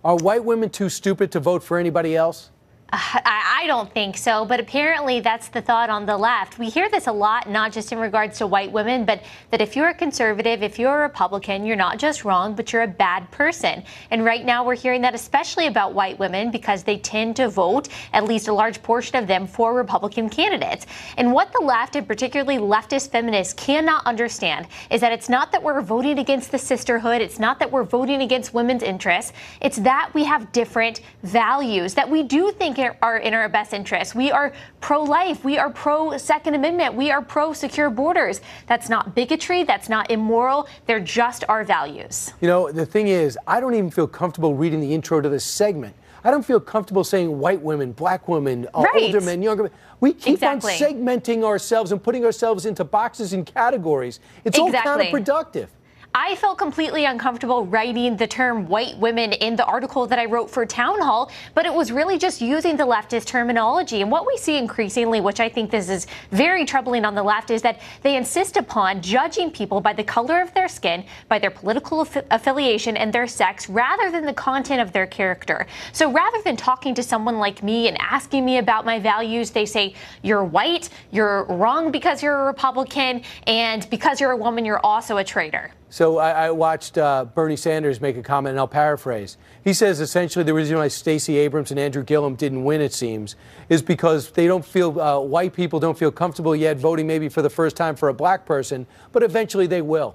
Are white women too stupid to vote for anybody else? I don't think so, but apparently that's the thought on the left. We hear this a lot, not just in regards to white women, but that if you're a conservative, if you're a Republican, you're not just wrong, but you're a bad person. And right now we're hearing that especially about white women because they tend to vote, at least a large portion of them, for Republican candidates. And what the left, and particularly leftist feminists, cannot understand is that it's not that we're voting against the sisterhood, it's not that we're voting against women's interests, it's that we have different values that we do think are in our best interest. We are pro-life. We are pro-Second Amendment. We are pro-secure borders. That's not bigotry. That's not immoral. They're just our values. You know, the thing is, I don't even feel comfortable reading the intro to this segment. I don't feel comfortable saying white women, black women, older men, younger men. We keep on segmenting ourselves and putting ourselves into boxes and categories. It's all counterproductive. I felt completely uncomfortable writing the term white women in the article that I wrote for Town Hall, but it was really just using the leftist terminology. And what we see increasingly, which I think this is very troubling on the left, is that they insist upon judging people by the color of their skin, by their political affiliation and their sex, rather than the content of their character. So rather than talking to someone like me and asking me about my values, they say, you're white, you're wrong because you're a Republican, and because you're a woman, you're also a traitor. So I watched Bernie Sanders make a comment, and I'll paraphrase. He says essentially the reason why Stacey Abrams and Andrew Gillum didn't win, it seems, is because they don't feel, white people don't feel comfortable yet voting maybe for the first time for a black person, but eventually they will.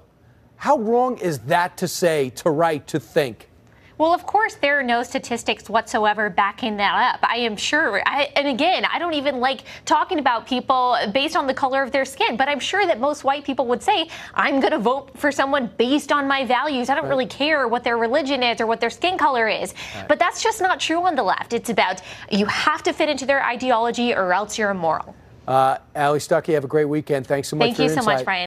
How wrong is that to say, to write, to think? Well, of course, there are no statistics whatsoever backing that up. I am sure. And again, I don't even like talking about people based on the color of their skin, but I'm sure that most white people would say, I'm going to vote for someone based on my values. I don't really care what their religion is or what their skin color is. But that's just not true on the left. It's about you have to fit into their ideology or else you're immoral. Allie, Stuckey, have a great weekend. Thanks so much for your insight. Thank you so much, Brian.